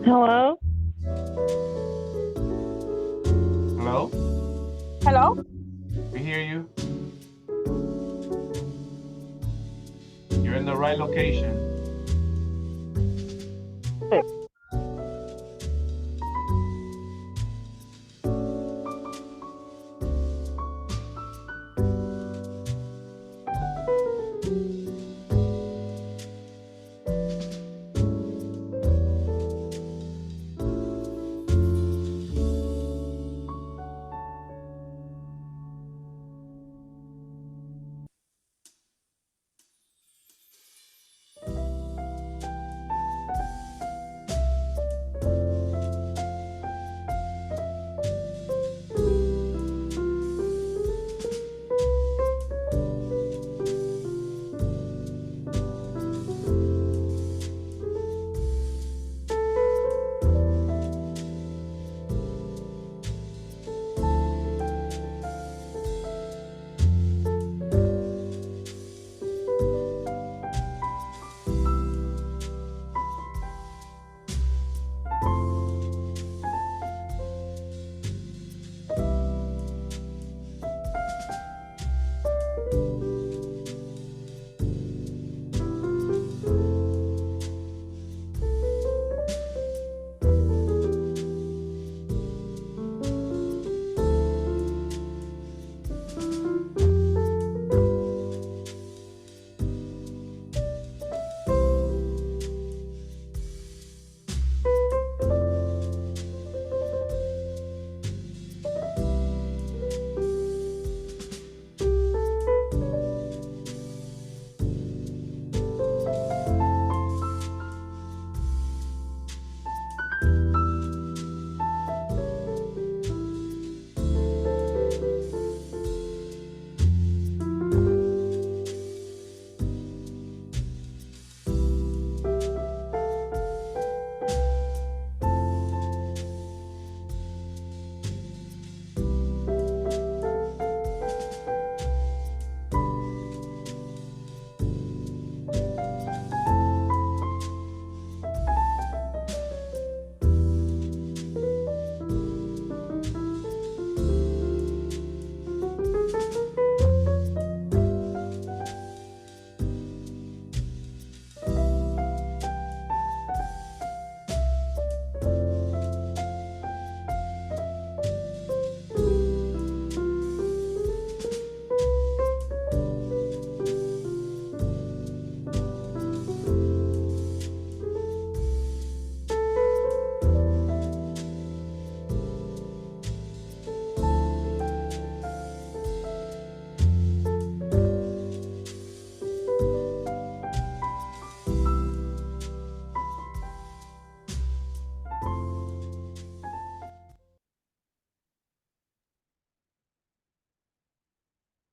Hello? Hello? Hello? We hear you. You're in the right location.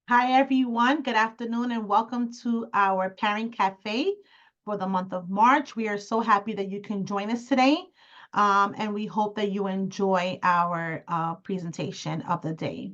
Hi, everyone. Good afternoon, and welcome to our Parent Cafe for the month of March. We are so happy that you can join us today, and we hope that you enjoy our presentation of the day.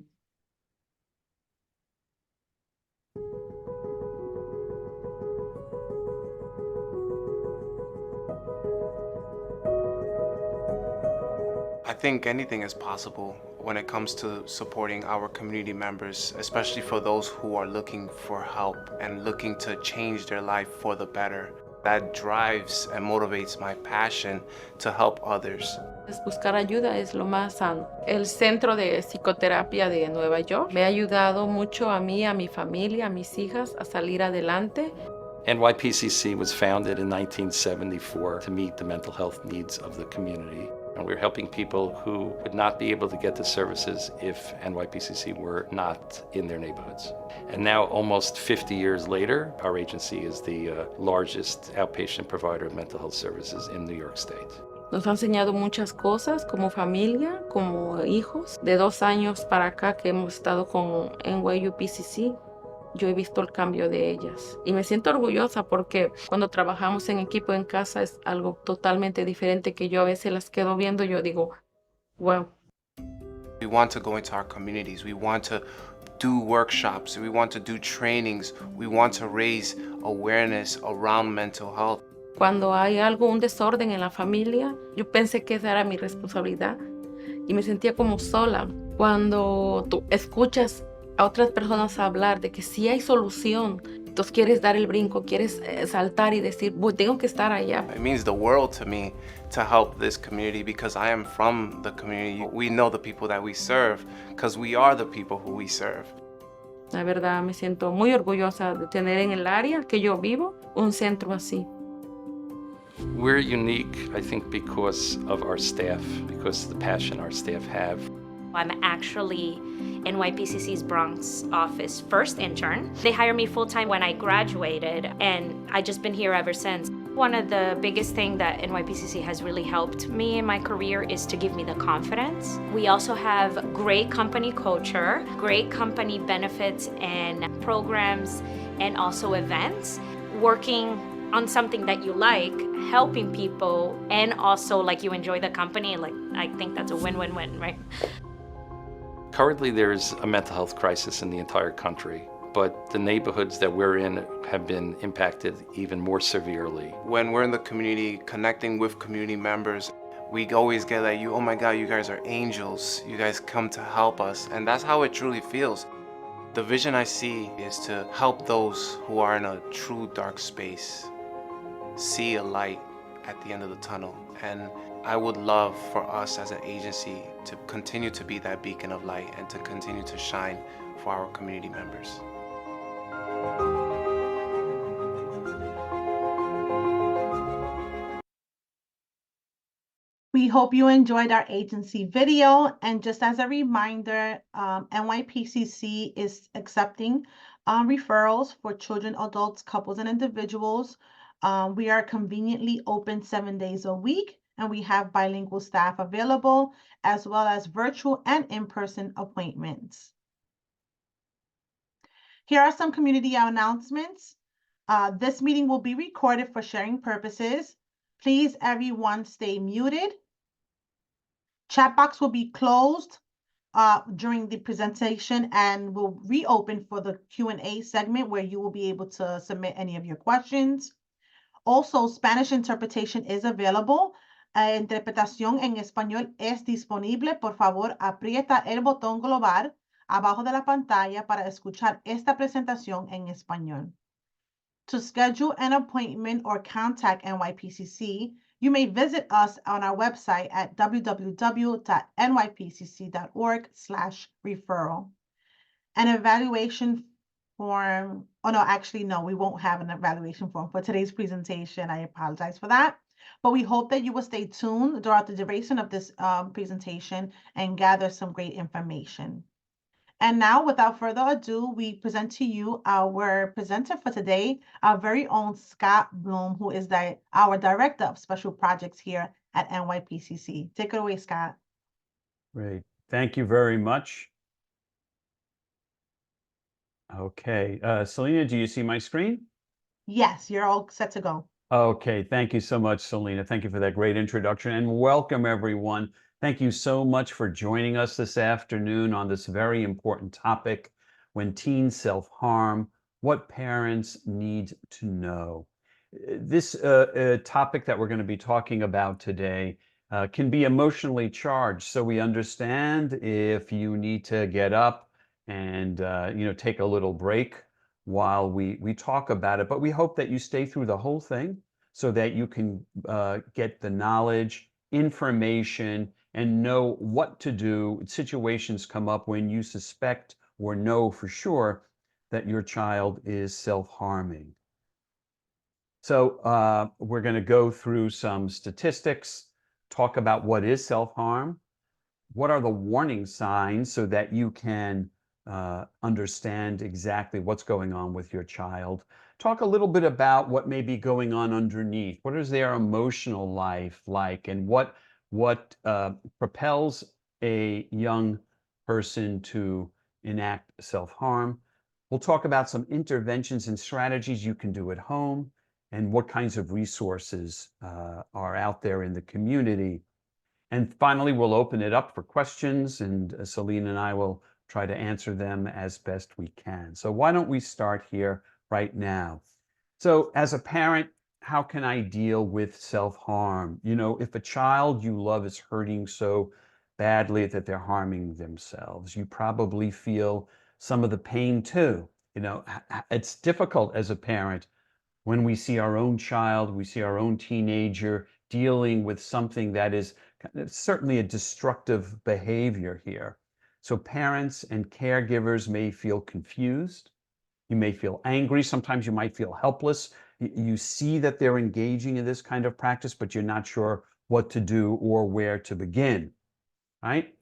I think anything is possible when it comes to supporting our community members, especially for those who are looking for help and looking to change their life for the better. That drives and motivates my passion to help others. Buscar ayuda es lo más sano. El Centro de Psicoterapia de Nueva York me ha ayudado mucho a mí, a mi familia, a mis hijas a salir adelante. NYPCC was founded in 1974 to meet the mental health needs of the community. And we're helping people who would not be able to get the services if NYPCC were not in their neighborhoods. And now, almost 50 years later, our agency is the largest outpatient provider of mental health services in New York State. Nos ha enseñado muchas cosas como familia, como hijos. De 2 años para acá que hemos estado con NYPCC, yo he visto el cambio de ellas. Y me siento orgullosa porque cuando trabajamos en equipo en casa es algo totalmente diferente que yo a veces las quedo viendo y yo digo, wow. We want to go into our communities. We want to do workshops. We want to do trainings. We want to raise awareness around mental health. Cuando hay algo, un desorden en la familia, yo pensé que esa era mi responsabilidad y me sentía como sola. Cuando tú escuchas a otras personas hablar de que sí hay solución, entonces quieres dar el brinco, quieres saltar y decir, tengo que estar allá. It means the world to me to help this community because I am from the community. We know the people that we serve because we are the people who we serve. La verdad, me siento muy orgullosa de tener en el área que yo vivo un centro así. We're unique, I think, because of our staff, because of the passion our staff have. I'm actually NYPCC's Bronx office first intern. They hired me full-time when I graduated, and I've just been here ever since. One of the biggest things that NYPCC has really helped me in my career is to give me the confidence. We also have great company culture, great company benefits and programs, and also events. Working on something that you like, helping people, and also like you enjoy the company, like I think that's a win-win-win, right? Currently, there's a mental health crisis in the entire country, but the neighborhoods that we're in have been impacted even more severely. When we're in the community, connecting with community members, we always get like, oh my God, you guys are angels. You guys come to help us. And that's how it truly feels. The vision I see is to help those who are in a true dark space see a light at the end of the tunnel. And I would love for us as an agency to continue to be that beacon of light and to continue to shine for our community members. We hope you enjoyed our agency video. And just as a reminder, NYPCC is accepting referrals for children, adults, couples, and individuals. We are conveniently open 7 days a week, and we have bilingual staff available, as well as virtual and in-person appointments. Here are some community announcements. This meeting will be recorded for sharing purposes. Please, everyone, stay muted. Chat box will be closed during the presentation and will reopen for the Q&A segment where you will be able to submit any of your questions. Also, Spanish interpretation is available. Interpretación en español es disponible. Por favor, aprieta el botón global abajo de la pantalla para escuchar esta presentación en español. To schedule an appointment or contact NYPCC, you may visit us on our website at www.nypcc.org/referral. An evaluation form, no, we won't have an evaluation form for today's presentation. I apologize for that. But we hope that you will stay tuned throughout the duration of this presentation and gather some great information. And now, without further ado, we present to you our presenter for today, our very own Scott Bloom, who is our Director of Special Projects here at NYPCC. Take it away, Scott. Great. Thank you very much. Okay. Selena, do you see my screen? Yes, you're all set to go. Okay. Thank you so much, Selena. Thank you for that great introduction, and welcome, everyone. Thank you so much for joining us this afternoon on this very important topic, when teens self-harm, what parents need to know. This topic that we're going to be talking about today can be emotionally charged, so we understand if you need to get up and take a little break while we talk about it, but we hope that you stay through the whole thing so that you can get the knowledge, information, and know what to do. Situations come up when you suspect or know for sure that your child is self-harming. So we're going to go through some statistics, talk about what is self-harm, what are the warning signs so that you can understand exactly what's going on with your child. Talk a little bit about what may be going on underneath. What is their emotional life like, and what propels a young person to enact self-harm. We'll talk about some interventions and strategies you can do at home, and what kinds of resources are out there in the community. And finally, we'll open it up for questions, and Selena and I will try to answer them as best we can. So why don't we start here right now? So as a parent, how can I deal with self-harm? You know, if a child you love is hurting so badly that they're harming themselves, you probably feel some of the pain too. You know, it's difficult as a parent when we see our own child, we see our own teenager dealing with something that is certainly a destructive behavior here. So parents and caregivers may feel confused. You may feel angry. Sometimes you might feel helpless. You see that they're engaging in this kind of practice, but you're not sure what to do or where to begin, right?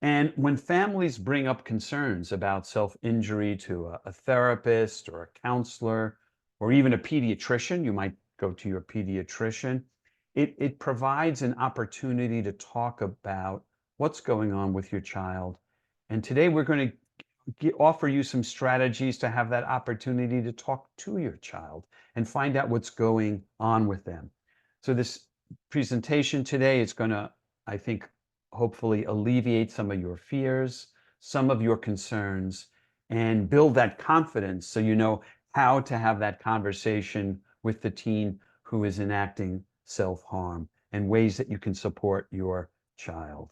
And when families bring up concerns about self-injury to a therapist or a counselor or even a pediatrician, you might go to your pediatrician, it provides an opportunity to talk about what's going on with your child. And today we're going to offer you some strategies to have that opportunity to talk to your child and find out what's going on with them. So this presentation today is going to, I think, hopefully alleviate some of your fears, some of your concerns, and build that confidence so you know how to have that conversation with the teen who is enacting self-harm and ways that you can support your child.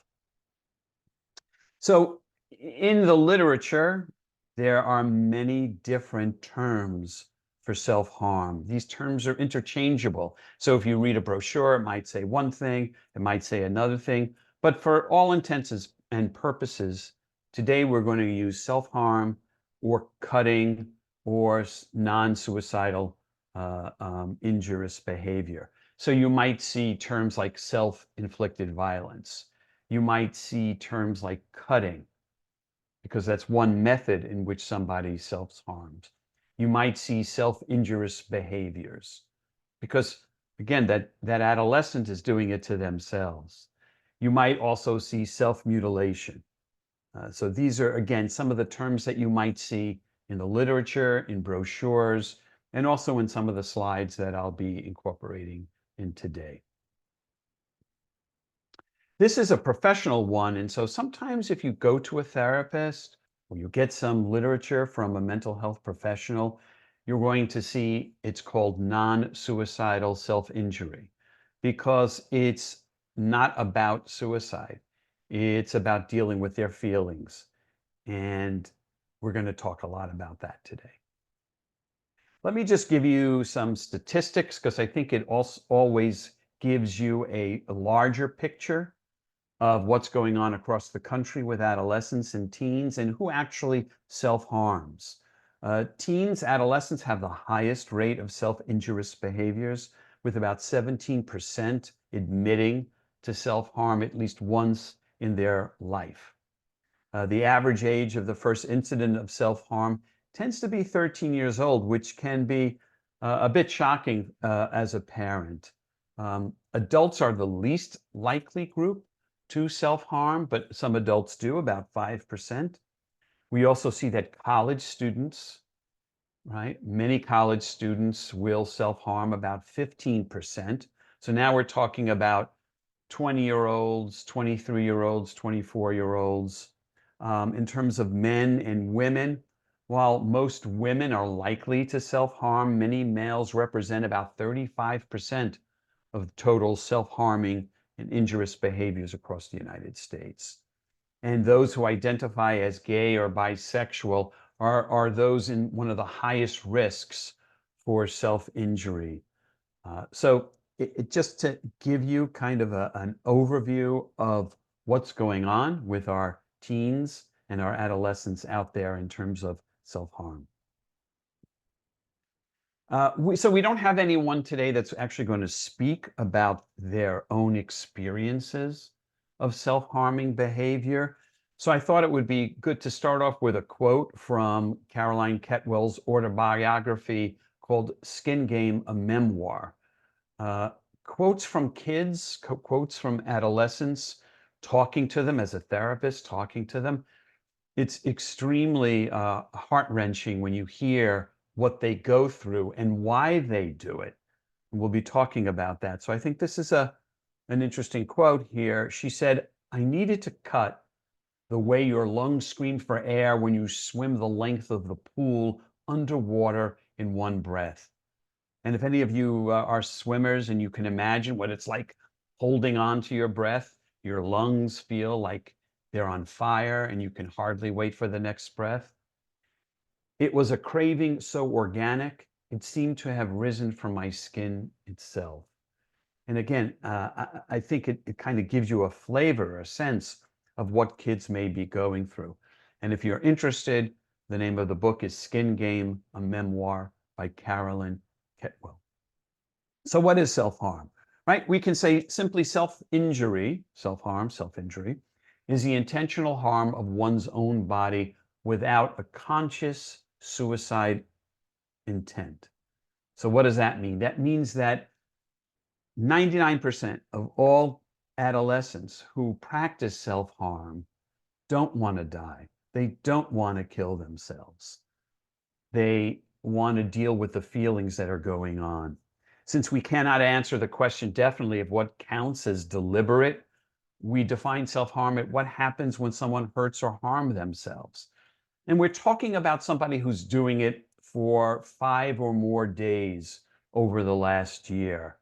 So in the literature, there are many different terms for self-harm. These terms are interchangeable. So if you read a brochure, it might say one thing, it might say another thing. But for all intents and purposes, today we're going to use self-harm or cutting or non-suicidal injurious behavior. So you might see terms like self-inflicted violence. You might see terms like cutting, because that's one method in which somebody self-harms. You might see self-injurious behaviors, because again, that adolescent is doing it to themselves. You might also see self-mutilation. So these are, again, some of the terms that you might see in the literature, in brochures, and also in some of the slides that I'll be incorporating in today. This is a professional one, and so sometimes if you go to a therapist or you get some literature from a mental health professional, you're going to see it's called non-suicidal self-injury, because it's not about suicide. It's about dealing with their feelings, and we're going to talk a lot about that today. Let me just give you some statistics, because I think it also always gives you a larger picture of what's going on across the country with adolescents and teens and who actually self-harms. Teens, adolescents have the highest rate of self-injurious behaviors, with about 17% admitting to self-harm at least once in their life. The average age of the first incident of self-harm tends to be 13 years old, which can be a bit shocking as a parent. Adults are the least likely group to self-harm, but some adults do, about 5%. We also see that college students, right? Many college students will self-harm, about 15%. So now we're talking about 20-year-olds, 23-year-olds, 24-year-olds. In terms of men and women, while most women are likely to self-harm, many males represent about 35% of total self-harming and injurious behaviors across the United States. And those who identify as gay or bisexual are those in one of the highest risks for self-injury. So just to give you kind of an overview of what's going on with our teens and our adolescents out there in terms of self-harm. So we don't have anyone today that's actually going to speak about their own experiences of self-harming behavior. So I thought it would be good to start off with a quote from Caroline Ketwell's autobiography called Skin Game, a Memoir. Quotes from kids, quotes from adolescents, talking to them as a therapist, talking to them. It's extremely heart-wrenching when you hear what they go through and why they do it. And we'll be talking about that. So I think this is an interesting quote here. She said, "I needed to cut the way your lungs scream for air when you swim the length of the pool underwater in one breath. And if any of you are swimmers and you can imagine what it's like holding on to your breath, your lungs feel like they're on fire and you can hardly wait for the next breath. It was a craving so organic, it seemed to have risen from my skin itself. And again, I think it kind of gives you a flavor, a sense of what kids may be going through. And if you're interested, the name of the book is Skin Game, a memoir by Carolyn Ketwell. So what is self-harm, right? We can say simply self-injury, self-harm, self-injury, is the intentional harm of one's own body without a conscious suicide intent. So what does that mean? That means that 99% of all adolescents who practice self-harm don't want to die. They don't want to kill themselves. They want to deal with the feelings that are going on. Since we cannot answer the question definitely of what counts as deliberate, we define self-harm at what happens when someone hurts or harms themselves. And we're talking about somebody who's doing it for 5 or more days over the last year.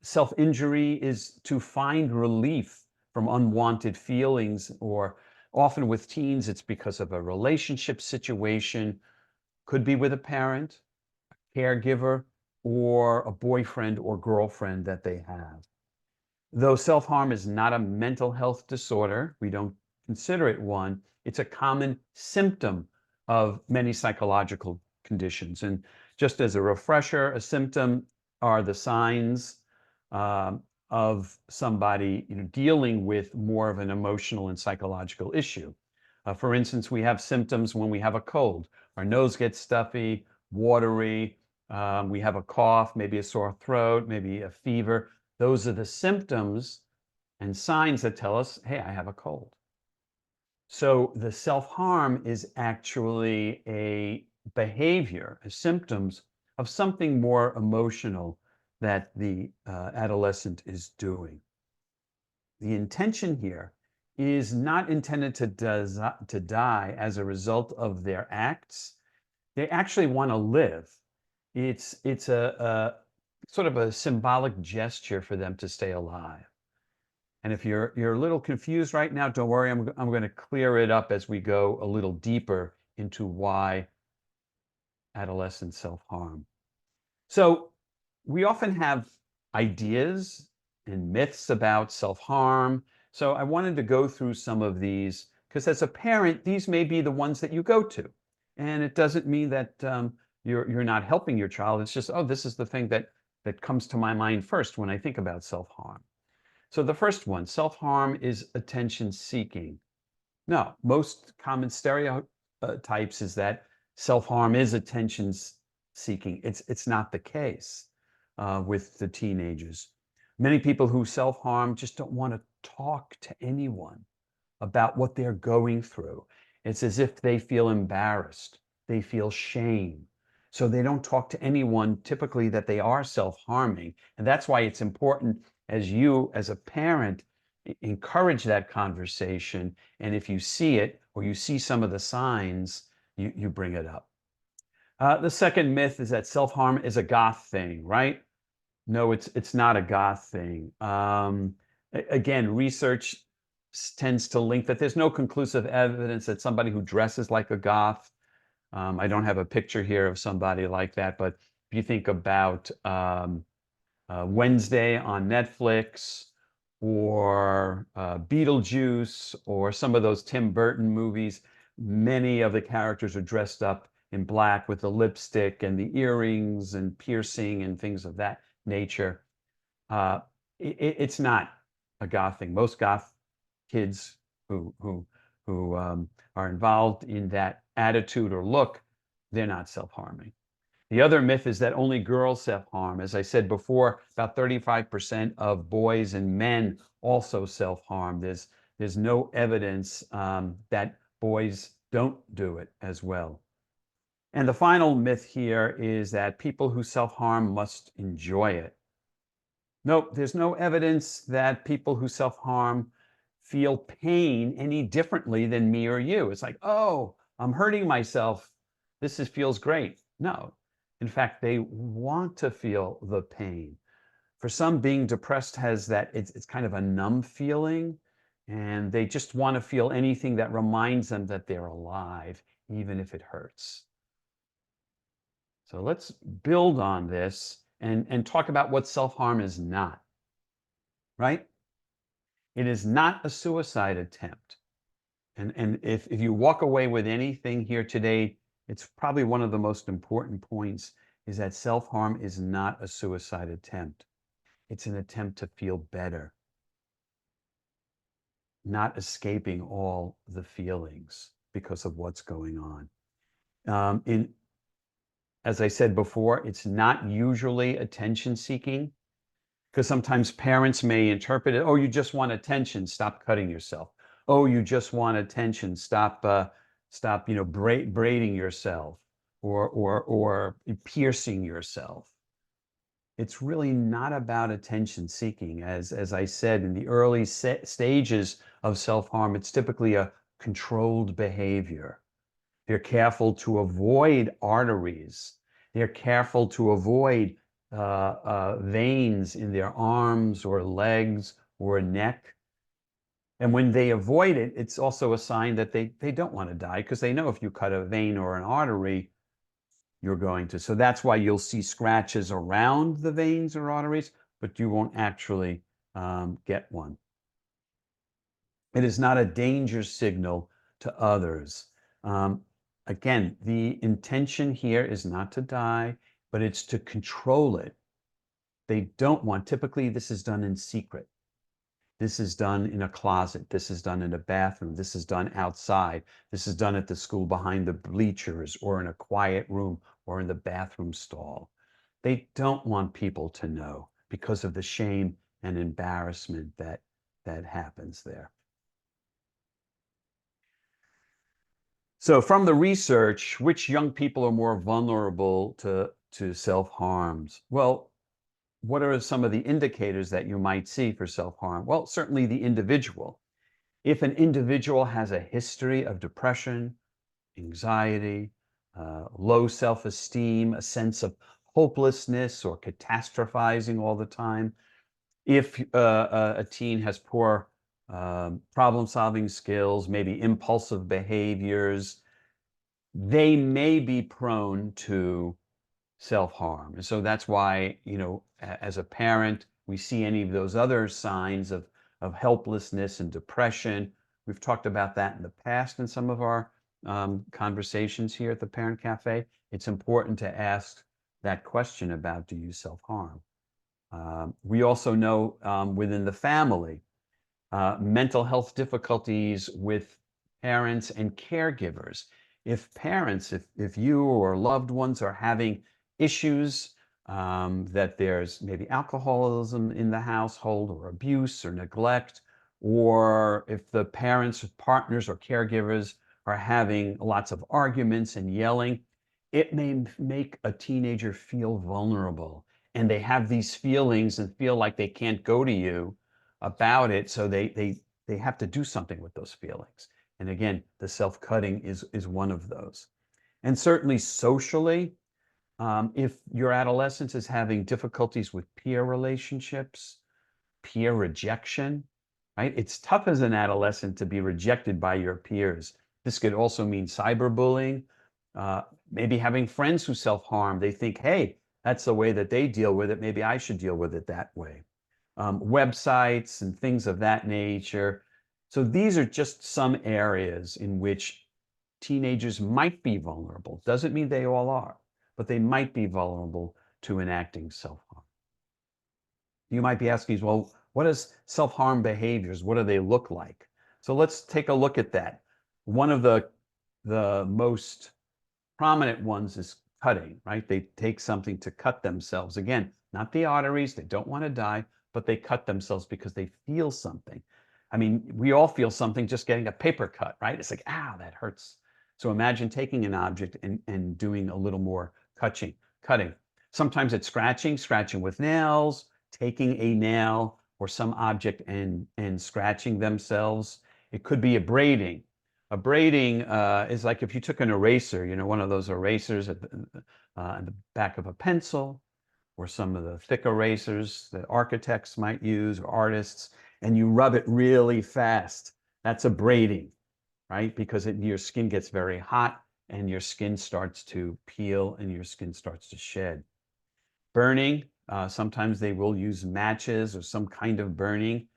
Self-injury is to find relief from unwanted feelings, or often with teens, it's because of a relationship situation, could be with a parent, a caregiver, or a boyfriend or girlfriend that they have. Though self-harm is not a mental health disorder, we don't consider it one, it's a common symptom of many psychological conditions. And just as a refresher, a symptom are the signs of somebody dealing with more of an emotional and psychological issue. For instance, we have symptoms when we have a cold. Our nose gets stuffy, watery, we have a cough, maybe a sore throat, maybe a fever. Those are the symptoms and signs that tell us, hey, I have a cold. So the self-harm is actually a behavior, a symptoms of something more emotional that the adolescent is doing. The intention here is not intended to die as a result of their acts. They actually want to live. It's a sort of a symbolic gesture for them to stay alive. And if you're a little confused right now, don't worry, I'm going to clear it up as we go a little deeper into why adolescents self-harm. So we often have ideas and myths about self-harm. So I wanted to go through some of these because as a parent, these may be the ones that you go to. And it doesn't mean that you're not helping your child. It's just, oh, this is the thing that comes to my mind first when I think about self-harm. So the first one, self-harm is attention seeking. No, most common stereotypes is that self-harm is attention seeking. It's not the case with the teenagers. Many people who self-harm just don't want to talk to anyone about what they're going through. It's as if they feel embarrassed, they feel shame. So they don't talk to anyone typically that they are self-harming. And that's why it's important as you, as a parent, encourage that conversation. And if you see it or you see some of the signs, you bring it up. The second myth is that self-harm is a goth thing, right? No, it's not a goth thing. Again, research tends to link that there's no conclusive evidence that somebody who dresses like a goth, I don't have a picture here of somebody like that, but if you think about Wednesday on Netflix, or Beetlejuice, or some of those Tim Burton movies, many of the characters are dressed up in black with the lipstick and the earrings and piercing and things of that nature. It's not a goth thing. Most goth kids who are involved in that attitude or look, they're not self-harming. The other myth is that only girls self-harm. As I said before, about 35% of boys and men also self-harm. There's no evidence that boys don't do it as well. And the final myth here is that people who self-harm must enjoy it. Nope, there's no evidence that people who self-harm feel pain any differently than me or you. It's like, oh, I'm hurting myself. This feels great. No, In fact, they want to feel the pain. For some, being depressed has that, it's kind of a numb feeling, and they just want to feel anything that reminds them that they're alive, even if it hurts. So let's build on this and talk about what self-harm is not, right? It is not a suicide attempt. And if you walk away with anything here today, it's probably one of the most important points is that self-harm is not a suicide attempt. It's an attempt to feel better, not escaping all the feelings because of what's going on. As I said before, it's not usually attention seeking, because sometimes parents may interpret it, oh, you just want attention, stop cutting yourself. Oh, you just want attention, stop braiding yourself or piercing yourself. It's really not about attention seeking. As I said, in the early stages of self-harm, it's typically a controlled behavior. They're careful to avoid arteries. They're careful to avoid veins in their arms or legs or neck. And when they avoid it, it's also a sign that they don't want to die, because they know if you cut a vein or an artery, you're going to. So that's why you'll see scratches around the veins or arteries, but you won't actually get one. It is not a danger signal to others. Again, the intention here is not to die, but it's to control it. They don't want, typically this is done in secret. This is done in a closet. This is done in a bathroom. This is done outside. This is done at the school behind the bleachers or in a quiet room or in the bathroom stall. They don't want people to know because of the shame and embarrassment that happens there. So from the research, which young people are more vulnerable to self-harms? Well, what are some of the indicators that you might see for self-harm? Well, certainly the individual. If an individual has a history of depression, anxiety, low self-esteem, a sense of hopelessness or catastrophizing all the time, if a teen has poor problem-solving skills, maybe impulsive behaviors, they may be prone to self-harm. And so that's why, as a parent, we see any of those other signs of helplessness and depression. We've talked about that in the past in some of our conversations here at the Parent Cafe. It's important to ask that question about, do you self-harm? We also know within the family, mental health difficulties with parents and caregivers. If parents, if you or loved ones are having issues, that there's maybe alcoholism in the household or abuse or neglect, or if the parents, partners, or caregivers are having lots of arguments and yelling, it may make a teenager feel vulnerable. And they have these feelings and feel like they can't go to you about it. So they have to do something with those feelings. And again, the self-cutting is one of those. And certainly socially, if your adolescent is having difficulties with peer relationships, peer rejection, right? It's tough as an adolescent to be rejected by your peers. This could also mean cyberbullying, maybe having friends who self-harm. They think, hey, that's the way that they deal with it. Maybe I should deal with it that way. Websites and things of that nature. So these are just some areas in which teenagers might be vulnerable. Doesn't mean they all are, but they might be vulnerable to enacting self-harm. You might be asking, well, what is self-harm behaviors? What do they look like? So let's take a look at that. One of the most prominent ones is cutting, right? They take something to cut themselves. Again, not the arteries, they don't want to die, but they cut themselves because they feel something. I mean, we all feel something just getting a paper cut, right? It's like, ah, that hurts. So imagine taking an object and doing a little more cutting. Sometimes it's scratching with nails, taking a nail or some object and scratching themselves. It could be a braiding. Abrading is like if you took an eraser, one of those erasers at the back of a pencil, or some of the thick erasers that architects might use, or artists, and you rub it really fast. That's abrading, right? Because your skin gets very hot and your skin starts to peel and your skin starts to shed. Burning, sometimes they will use matches or some kind of burning.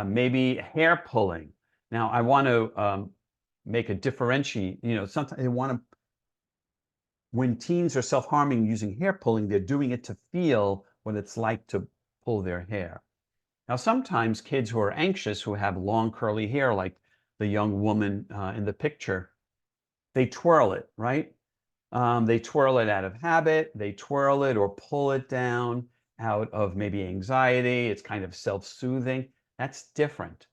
Maybe hair pulling. Now, I want to make a differentiate, sometimes they want to, when teens are self-harming using hair pulling, they're doing it to feel what it's like to pull their hair. Now, sometimes kids who are anxious, who have long curly hair, like the young woman in the picture, they twirl it, right? They twirl it out of habit. They twirl it or pull it down out of maybe anxiety. It's kind of self-soothing. That's different,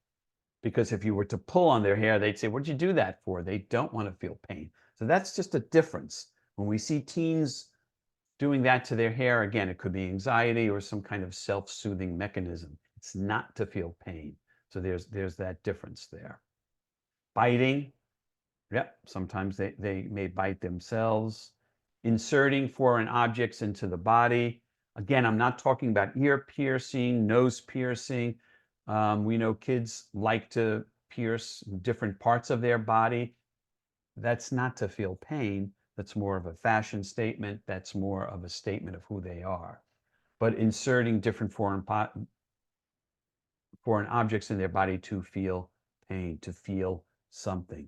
because if you were to pull on their hair, they'd say, what'd you do that for? They don't want to feel pain. So that's just a difference. When we see teens doing that to their hair, again, it could be anxiety or some kind of self-soothing mechanism. It's not to feel pain. So there's that difference there. Biting. Yep, sometimes they may bite themselves. Inserting foreign objects into the body. Again, I'm not talking about ear piercing, nose piercing. We know kids like to pierce different parts of their body. That's not to feel pain. That's more of a fashion statement. That's more of a statement of who they are. But inserting different foreign objects in their body to feel pain, to feel something.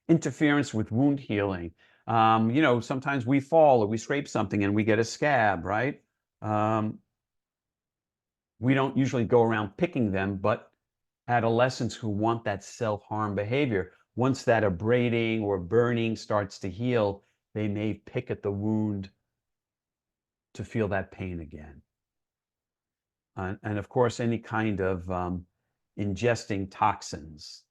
Interference with wound healing. Sometimes we fall or we scrape something and we get a scab, right? We don't usually go around picking them, but adolescents who want that self-harm behavior, once that abrading or burning starts to heal, they may pick at the wound to feel that pain again. And of course, any kind of ingesting toxins,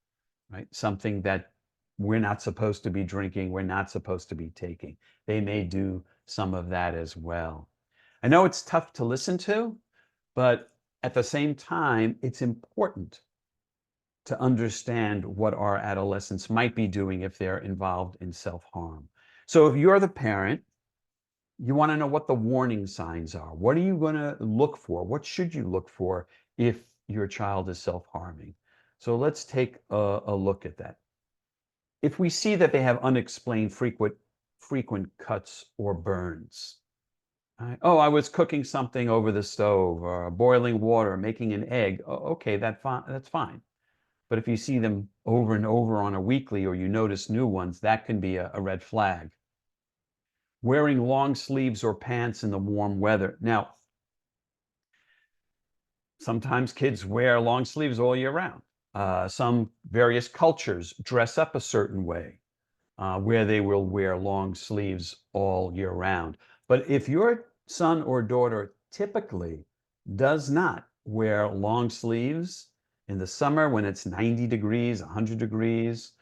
right? Something that we're not supposed to be drinking, we're not supposed to be taking. They may do some of that as well. I know it's tough to listen to, but at the same time, it's important to understand what our adolescents might be doing if they're involved in self-harm. So if you're the parent, you want to know what the warning signs are. What are you going to look for? What should you look for if your child is self-harming? So let's take a look at that. If we see that they have unexplained frequent cuts or burns. Right? Oh, I was cooking something over the stove, or boiling water, making an egg. Okay, that's fine. But if you see them over and over on a weekly, or you notice new ones, that can be a red flag. Wearing long sleeves or pants in the warm weather. Now, sometimes kids wear long sleeves all year round. Some various cultures dress up a certain way, where they will wear long sleeves all year round. But if your son or daughter typically does not wear long sleeves in the summer when it's 90 degrees, 100 degrees,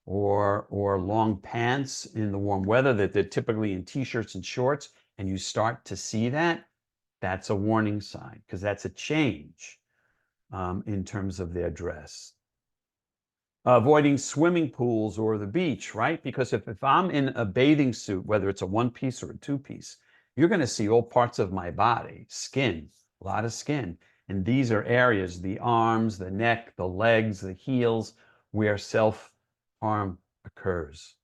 or long pants in the warm weather, that they're typically in t-shirts and shorts, and you start to see that, that's a warning sign, because that's a change in terms of their dress. Avoiding swimming pools or the beach, right? Because if I'm in a bathing suit, whether it's a one-piece or a two-piece, you're going to see all parts of my body, skin, a lot of skin. And these are areas, the arms, the neck, the legs, the heels, where self-harm occurs.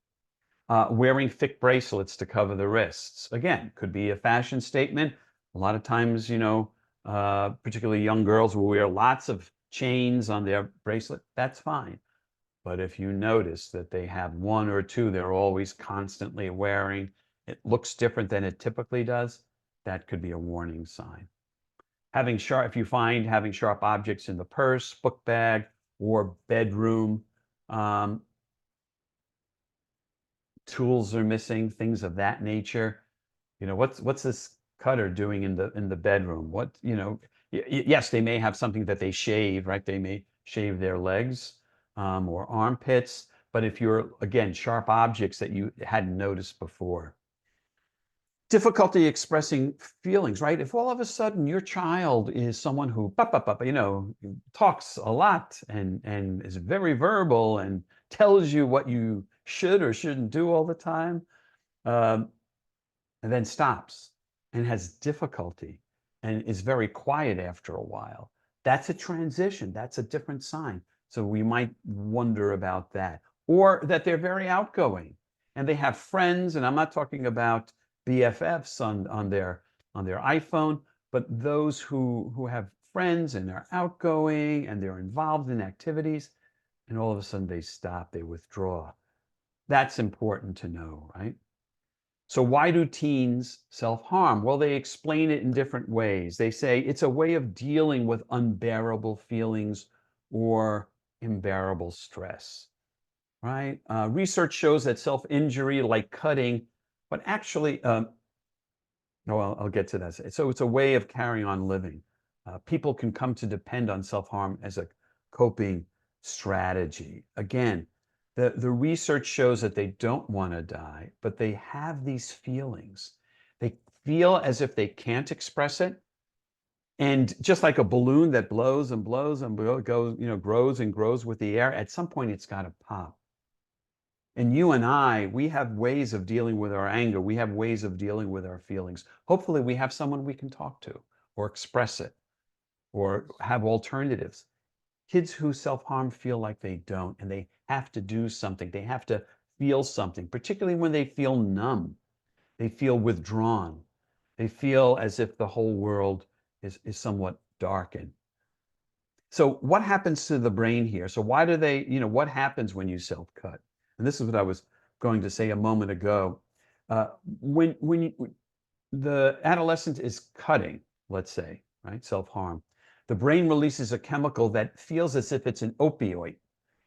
Wearing thick bracelets to cover the wrists. Again, could be a fashion statement. A lot of times, particularly young girls will wear lots of chains on their bracelet. That's fine. But if you notice that they have one or two they're always constantly wearing, it looks different than it typically does, that could be a warning sign. If you find having sharp objects in the purse, book bag, or bedroom, tools are missing, things of that nature. What's this cutter doing in the bedroom? Yes, they may have something that they shave, right? They may shave their legs or armpits, but if you're, again, sharp objects that you hadn't noticed before. Difficulty expressing feelings, right? If all of a sudden your child is someone who, talks a lot and is very verbal and tells you what you should or shouldn't do all the time, um, and then stops and has difficulty and is very quiet after a while, that's a transition. That's a different sign. So we might wonder about that. Or that they're very outgoing and they have friends, and I'm not talking about BFFs on their iPhone, but those who have friends and they're outgoing and they're involved in activities, and all of a sudden they stop, they withdraw. That's important to know, right? So why do teens self-harm? Well, they explain it in different ways. They say it's a way of dealing with unbearable feelings or unbearable stress, right? Research shows that self-injury, like cutting, but actually, I'll get to that. So it's a way of carrying on living. People can come to depend on self-harm as a coping strategy. Again, the research shows that they don't want to die, but they have these feelings. They feel as if they can't express it. And just like a balloon that blows and blows and goes, grows and grows with the air, at some point it's got to pop. And you and I, we have ways of dealing with our anger. We have ways of dealing with our feelings. Hopefully we have someone we can talk to or express it or have alternatives. Kids who self-harm feel like they don't, and they have to do something. They have to feel something, particularly when they feel numb. They feel withdrawn. They feel as if the whole world is somewhat darkened. So what happens to the brain here? So why do they, what happens when you self-cut? And this is what I was going to say a moment ago. When the adolescent is cutting, let's say, right, self-harm, the brain releases a chemical that feels as if it's an opioid.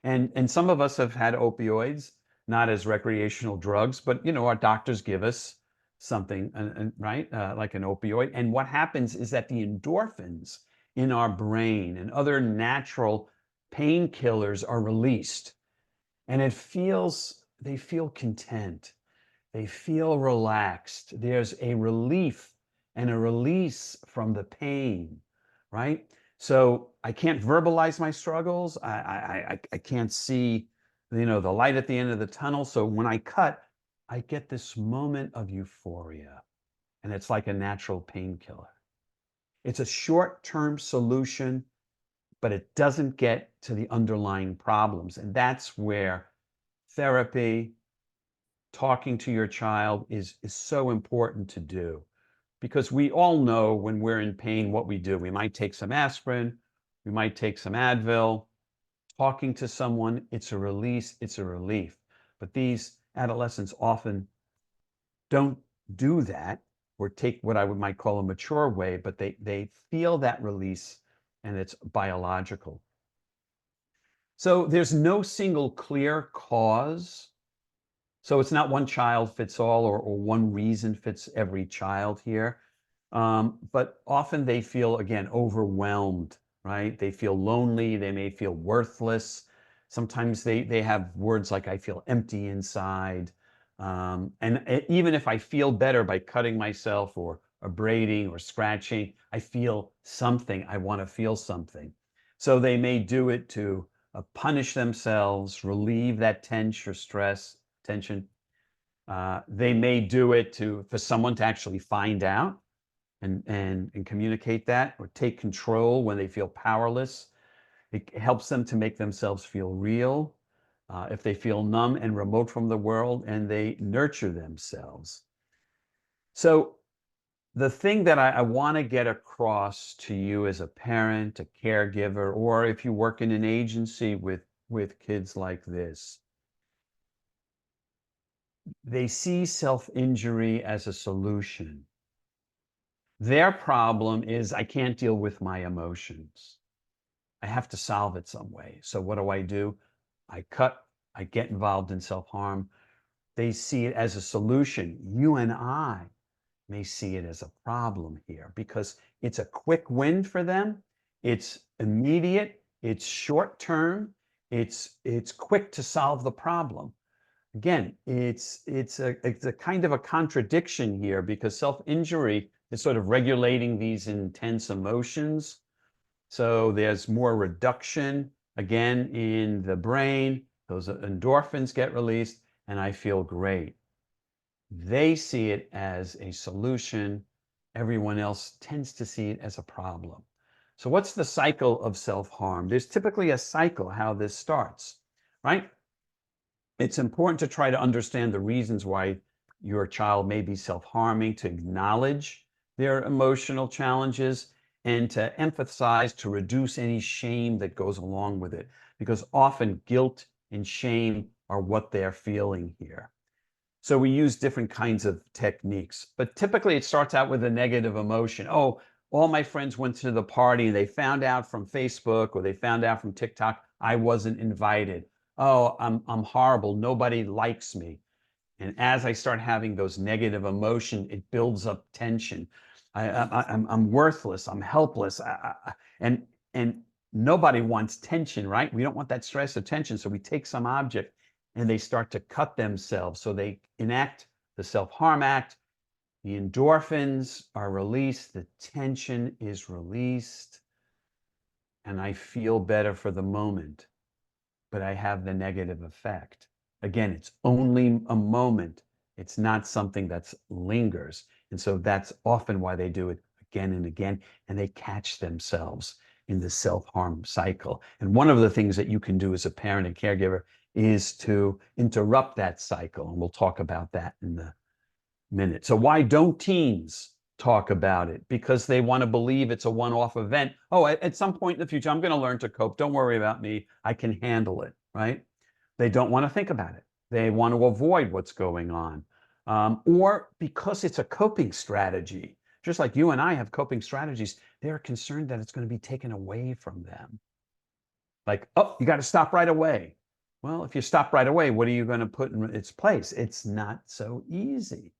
And some of us have had opioids, not as recreational drugs, but our doctors give us something, right, like an opioid. And what happens is that the endorphins in our brain and other natural painkillers are released. And they feel content. They feel relaxed. There's a relief and a release from the pain, right? So I can't verbalize my struggles. I can't see, the light at the end of the tunnel. So when I cut, I get this moment of euphoria, and it's like a natural painkiller. It's a short-term solution, but it doesn't get to the underlying problems. And that's where therapy, talking to your child is so important to do, because we all know when we're in pain what we do. We might take some aspirin, we might take some Advil. Talking to someone, it's a release, it's a relief. But these adolescents often don't do that or take what I might call a mature way, but they feel that release, and it's biological. So there's no single clear cause. So it's not one child fits all, or one reason fits every child here. But often they feel, again, overwhelmed, right? They feel lonely. They may feel worthless. Sometimes they have words like, I feel empty inside. Even if I feel better by cutting myself or abrading or scratching, I feel something. I want to feel something. So they may do it to punish themselves, relieve that tension or tension. They may do it for someone to actually find out and communicate that, or take control when they feel powerless. It helps them to make themselves feel real. If they feel numb and remote from the world, and they nurture themselves. So the thing that I want to get across to you as a parent, a caregiver, or if you work in an agency with kids like this, they see self-injury as a solution. Their problem is, I can't deal with my emotions. I have to solve it some way. So what do? I cut, I get involved in self-harm. They see it as a solution. You and I may see it as a problem here, because it's a quick win for them. It's immediate, it's short term, it's quick to solve the problem. again, it's a kind of a contradiction here, because self-injury is sort of regulating these intense emotions. So there's more reduction, again, in the brain. Those endorphins get released, and I feel great. They see it as a solution. Everyone else tends to see it as a problem. So what's the cycle of self-harm? There's typically a cycle how this starts, right? It's important to try to understand the reasons why your child may be self-harming, to acknowledge their emotional challenges, and to emphasize, to reduce any shame that goes along with it, because often guilt and shame are what they're feeling here. So we use different kinds of techniques, but typically it starts out with a negative emotion. Oh, all my friends went to the party and they found out from Facebook or they found out from TikTok I wasn't invited. Oh, I'm horrible. Nobody likes me. And as I start having those negative emotions, it builds up tension. I'm worthless. I'm helpless. And nobody wants tension, right? We don't want that stress or tension. So we take some object and they start to cut themselves. So they enact the self-harm act. The endorphins are released. The tension is released. And I feel better for the moment, but I have the negative effect. Again, it's only a moment. It's not something that lingers. And so that's often why they do it again and again, and they catch themselves in the self-harm cycle. And one of the things that you can do as a parent and caregiver is to interrupt that cycle. And we'll talk about that in a minute. So why don't teens talk about it? Because they want to believe it's a one-off event. Oh, at some point in the future, I'm going to learn to cope. Don't worry about me. I can handle it, right? They don't want to think about it. They want to avoid what's going on. Or because it's a coping strategy, just like you and I have coping strategies, they're concerned that it's going to be taken away from them. Like, oh, you got to stop right away. Well, if you stop right away, what are you going to put in its place? It's not so easy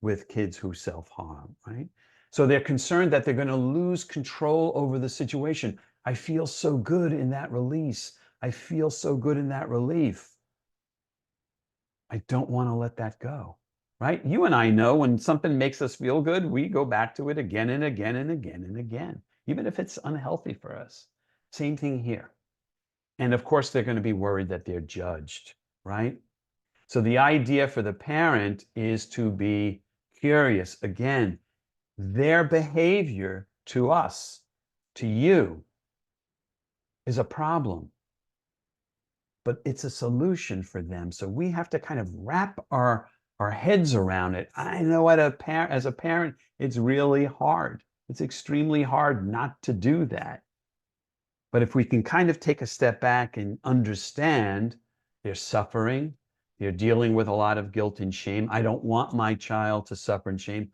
with kids who self-harm, right? So they're concerned that they're going to lose control over the situation. I feel so good in that release. I feel so good in that relief. I don't want to let that go, right? You and I know when something makes us feel good, we go back to it again and again and again and again, even if it's unhealthy for us. Same thing here. And of course, they're going to be worried that they're judged, right? So the idea for the parent is to be curious. Again, their behavior to us, to you, is a problem, but it's a solution for them. So we have to kind of wrap our heads around it. I know as a parent, it's really hard. It's extremely hard not to do that. But if we can kind of take a step back and understand they're suffering, they're dealing with a lot of guilt and shame. I don't want my child to suffer and shame.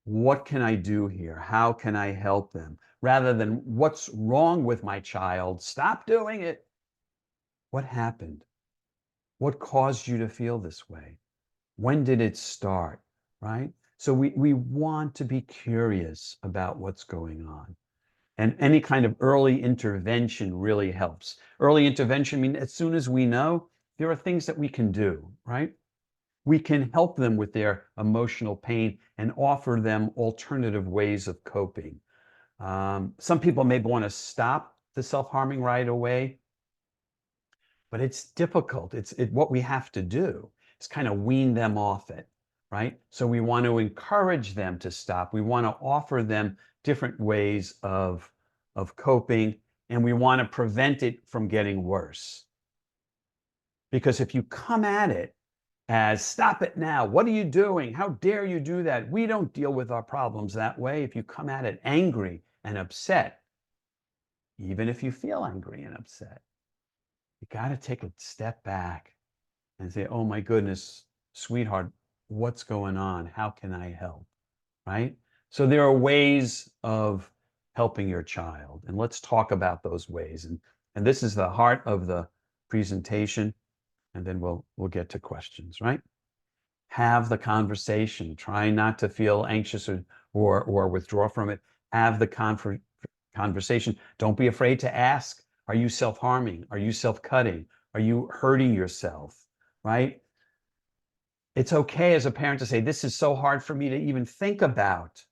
What can I do here? How can I help them? Rather than what's wrong with my child? Stop doing it. What happened? What caused you to feel this way? When did it start? Right? So we want to be curious about what's going on. And any kind of early intervention really helps. Early intervention means as soon as we know, there are things that we can do, right? We can help them with their emotional pain and offer them alternative ways of coping. Some people may want to stop the self-harming right away, but it's difficult. It's what we have to do is kind of wean them off it, right? So we want to encourage them to stop. We want to offer them different ways of coping, and we want to prevent it from getting worse. Because if you come at it as, stop it now, what are you doing? How dare you do that? We don't deal with our problems that way. If you come at it angry and upset, even if you feel angry and upset, you got to take a step back and say, oh my goodness, sweetheart, what's going on? How can I help? Right? So there are ways of helping your child. And let's talk about those ways. And this is the heart of the presentation. And then we'll get to questions, right? Have the conversation. Try not to feel anxious or withdraw from it. Have the conversation. Don't be afraid to ask, are you self-harming? Are you self-cutting? Are you hurting yourself, right? It's okay as a parent to say, this is so hard for me to even think about,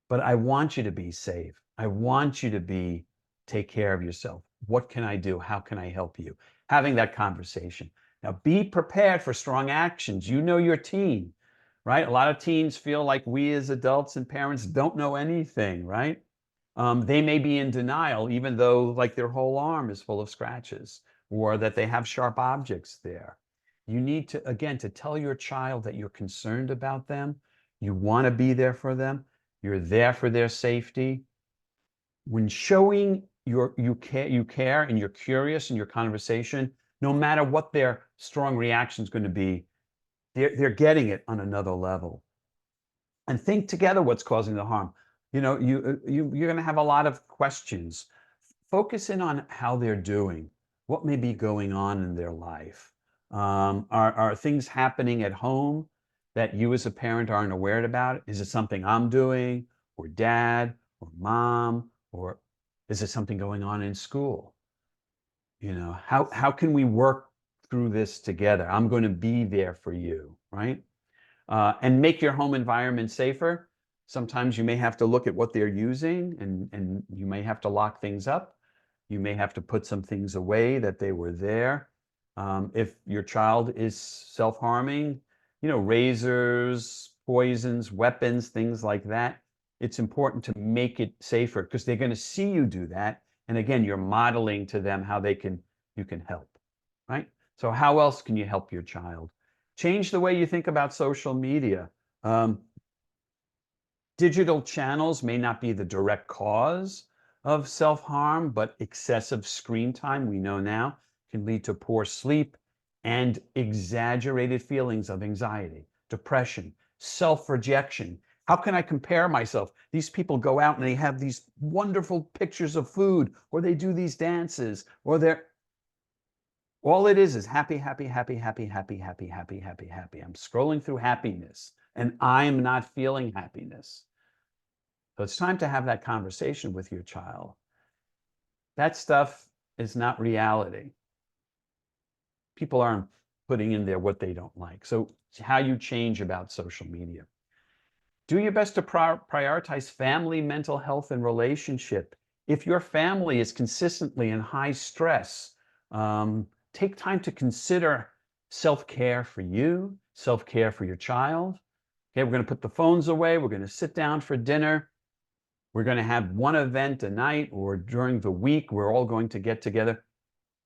but I want you to be safe. I want you to take care of yourself. What can I do? How can I help you? Having that conversation. Now, be prepared for strong actions. You know your teen, right? A lot of teens feel like we as adults and parents don't know anything, right? They may be in denial, even though like their whole arm is full of scratches or that they have sharp objects there. You need to, again, to tell your child that you're concerned about them. You want to be there for them. You're there for their safety. When showing you care and you're curious in your conversation, no matter what their strong reaction is going to be, they're getting it on another level. And think together what's causing the harm. You know, you're going to have a lot of questions. Focus in on how they're doing, what may be going on in their life. Are things happening at home that you as a parent aren't aware about? Is it something I'm doing, or dad, or mom, or is it something going on in school? You know, how can we work through this together? I'm going to be there for you, right? And make your home environment safer. Sometimes you may have to look at what they're using, and you may have to lock things up. You may have to put some things away that they were there. If your child is self-harming, you know, razors, poisons, weapons, things like that, it's important to make it safer because they're going to see you do that. And again, you're modeling to them how you can help, right? So how else can you help your child? Change the way you think about social media. Digital channels may not be the direct cause of self-harm, but excessive screen time, we know now, can lead to poor sleep and exaggerated feelings of anxiety, depression, self-rejection. How can I compare myself? These people go out and they have these wonderful pictures of food, or they do these dances, or all it is happy, happy, happy, happy, happy, happy, happy, happy, happy. I'm scrolling through happiness and I'm not feeling happiness. So it's time to have that conversation with your child. That stuff is not reality. People aren't putting in there what they don't like. So it's how you change about social media. Do your best to prioritize family, mental health, and relationship. If your family is consistently in high stress, take time to consider self-care for you, self-care for your child. Okay, we're going to put the phones away. We're going to sit down for dinner. We're going to have one event a night or during the week. We're all going to get together.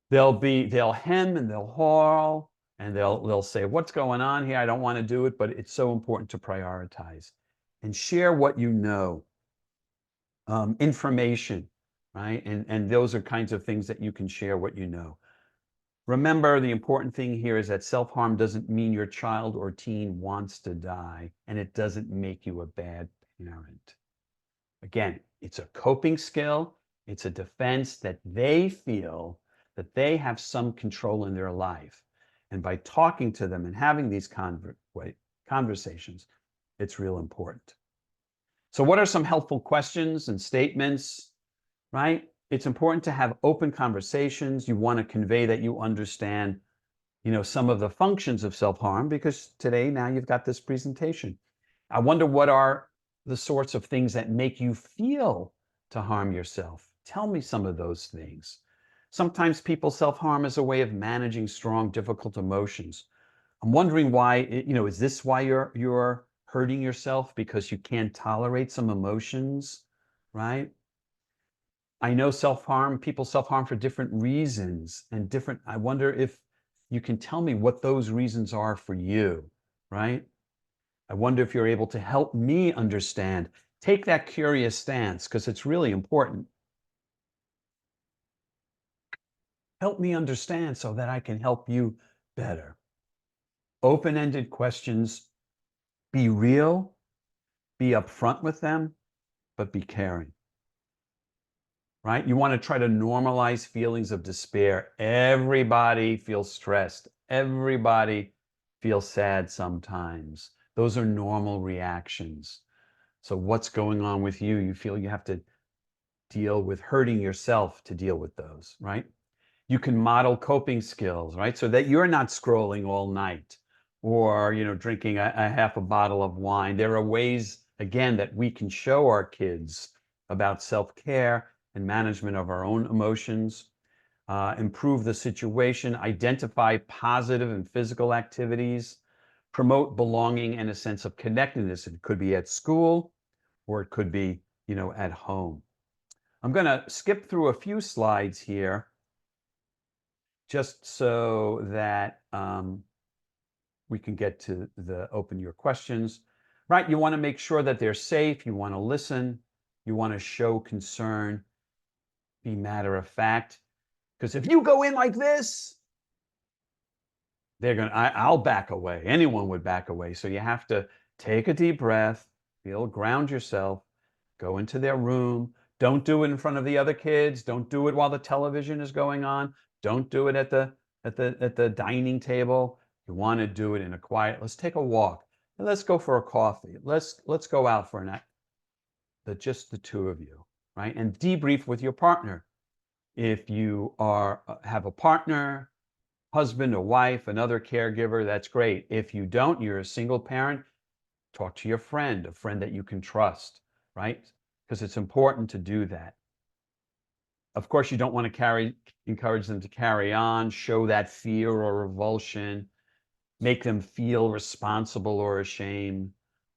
They'll hem and they'll haul and they'll say, what's going on here? I don't want to do it, but it's so important to prioritize and share what you know. Information, right? And those are kinds of things that you can share what you know. Remember, the important thing here is that self-harm doesn't mean your child or teen wants to die, and it doesn't make you a bad parent. Again, it's a coping skill. It's a defense that they feel that they have some control in their life. And by talking to them and having these conversations, it's real important. So what are some helpful questions and statements, right? It's important to have open conversations. You want to convey that you understand, you know, some of the functions of self-harm, because today, now you've got this presentation. I wonder what are the sorts of things that make you feel to harm yourself. Tell me some of those things. Sometimes people self-harm as a way of managing strong, difficult emotions. I'm wondering why, you know, is this why you're hurting yourself because you can't tolerate some emotions, right? I know people self-harm for different reasons and I wonder if you can tell me what those reasons are for you, right? I wonder if you're able to help me understand. Take that curious stance because it's really important. Help me understand so that I can help you better. Open-ended questions. Be real, be upfront with them, but be caring. Right? You want to try to normalize feelings of despair. Everybody feels stressed. Everybody feels sad sometimes. Those are normal reactions. So what's going on with you? You feel you have to deal with hurting yourself to deal with those, right? You can model coping skills, right? So that you're not scrolling all night or, drinking a half a bottle of wine. There are ways, again, that we can show our kids about self-care and management of our own emotions, improve the situation, identify positive and physical activities, promote belonging and a sense of connectedness. It could be at school or it could be, at home. I'm going to skip through a few slides here just so that we can get to the open your questions. Right, you want to make sure that they're safe. You want to listen. You want to show concern. Be matter of fact. Because if you go in like this, I'll back away. Anyone would back away. So you have to take a deep breath, ground yourself, go into their room. Don't do it in front of the other kids. Don't do it while the television is going on. Don't do it at the dining table. You want to do it in a quiet. Let's take a walk. And let's go for a coffee. Let's go out for just the two of you, right? And debrief with your partner. If you have a partner, husband or wife, another caregiver, that's great. If you don't, you're a single parent, talk to your friend, a friend that you can trust, right? Because it's important to do that. Of course, you don't want to encourage them to carry on, show that fear or revulsion, make them feel responsible or ashamed,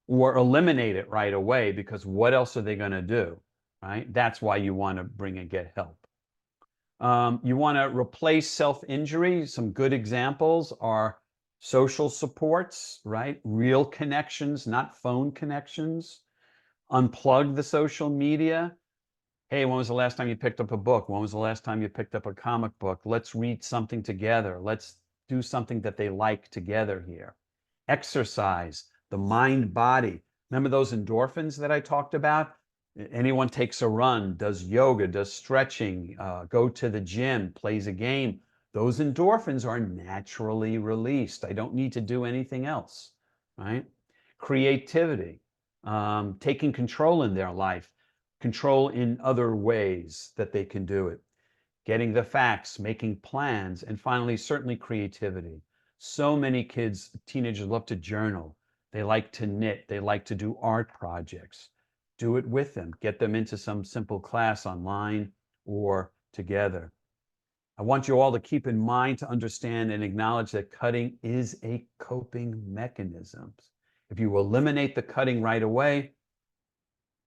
or eliminate it right away, because what else are they going to do, right? That's why you want to bring and get help. You want to replace self-injury. Some good examples are social supports, right? Real connections, not phone connections. Unplug the social media. Hey, when was the last time you picked up a book? When was the last time you picked up a comic book? Let's read something together. Let's do something that they like together here. Exercise, the mind body. Remember those endorphins that I talked about? Anyone takes a run, does yoga, does stretching, go to the gym, plays a game. Those endorphins are naturally released. I don't need to do anything else, right? Creativity, taking control in their life, control in other ways that they can do it. Getting the facts, making plans, and finally, certainly creativity. So many kids, teenagers love to journal. They like to knit. They like to do art projects. Do it with them. Get them into some simple class online or together. I want you all to keep in mind, to understand and acknowledge that cutting is a coping mechanism. If you eliminate the cutting right away,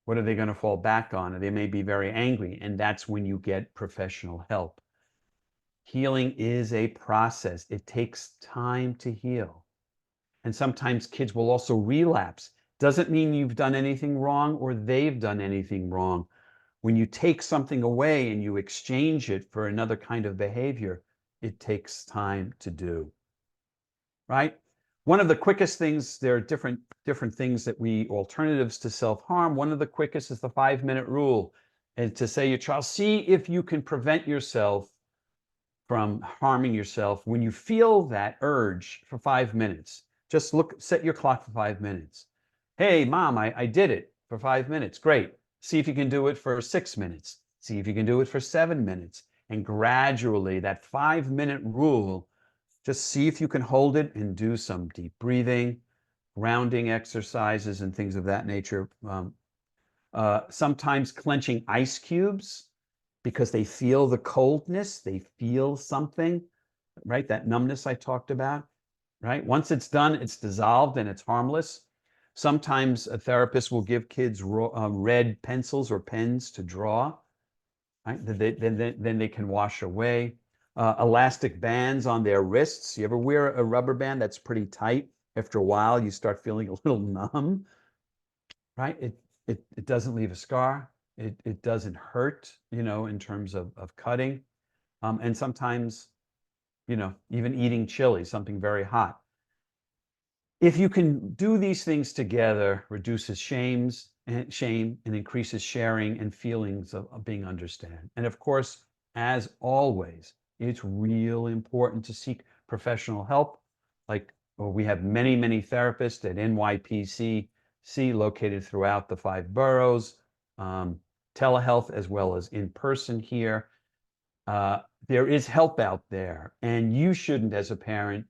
what are they going to fall back on? And they may be very angry, and that's when you get professional help. Healing is a process. It takes time to heal. And sometimes kids will also relapse. Doesn't mean you've done anything wrong or they've done anything wrong. When you take something away and you exchange it for another kind of behavior, it takes time to do, right? One of the quickest things, there are different things that alternatives to self-harm. One of the quickest is the 5-minute rule. And to say to your child, see if you can prevent yourself from harming yourself when you feel that urge for 5 minutes. Just set your clock for 5 minutes. Hey, Mom, I did it for 5 minutes. Great. See if you can do it for 6 minutes. See if you can do it for 7 minutes. And gradually, that 5-minute rule, just see if you can hold it and do some deep breathing, grounding exercises, and things of that nature. Sometimes clenching ice cubes because they feel the coldness, they feel something, right? That numbness I talked about, right? Once it's done, it's dissolved and it's harmless. Sometimes a therapist will give kids red pencils or pens to draw, right? Then they can wash away. Elastic bands on their wrists. You ever wear a rubber band that's pretty tight? After a while, you start feeling a little numb, right? It doesn't leave a scar. It doesn't hurt, in terms of cutting. And sometimes, even eating chili, something very hot. If you can do these things together, reduces shame and increases sharing and feelings of being understood. And of course, as always, it's real important to seek professional help. We have many, many therapists at NYPCC located throughout the 5 boroughs, telehealth as well as in person here. There is help out there, and you shouldn't, as a parent,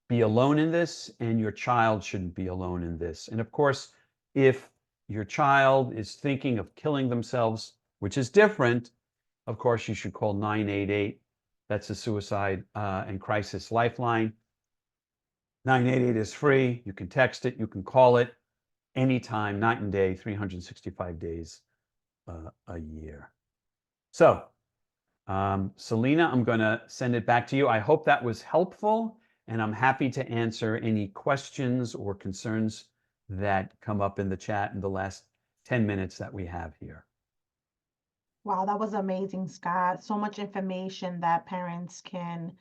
be alone in this, and your child shouldn't be alone in this. And of course, if your child is thinking of killing themselves, which is different, of course, you should call 988. That's a suicide and crisis lifeline. 988 is free. You can text it, you can call it anytime, night and day, 365 days a year. So, Selena, I'm going to send it back to you. I hope that was helpful, and I'm happy to answer any questions or concerns that come up in the chat in the last 10 minutes that we have here. Wow, that was amazing, Scott. So much information that parents can,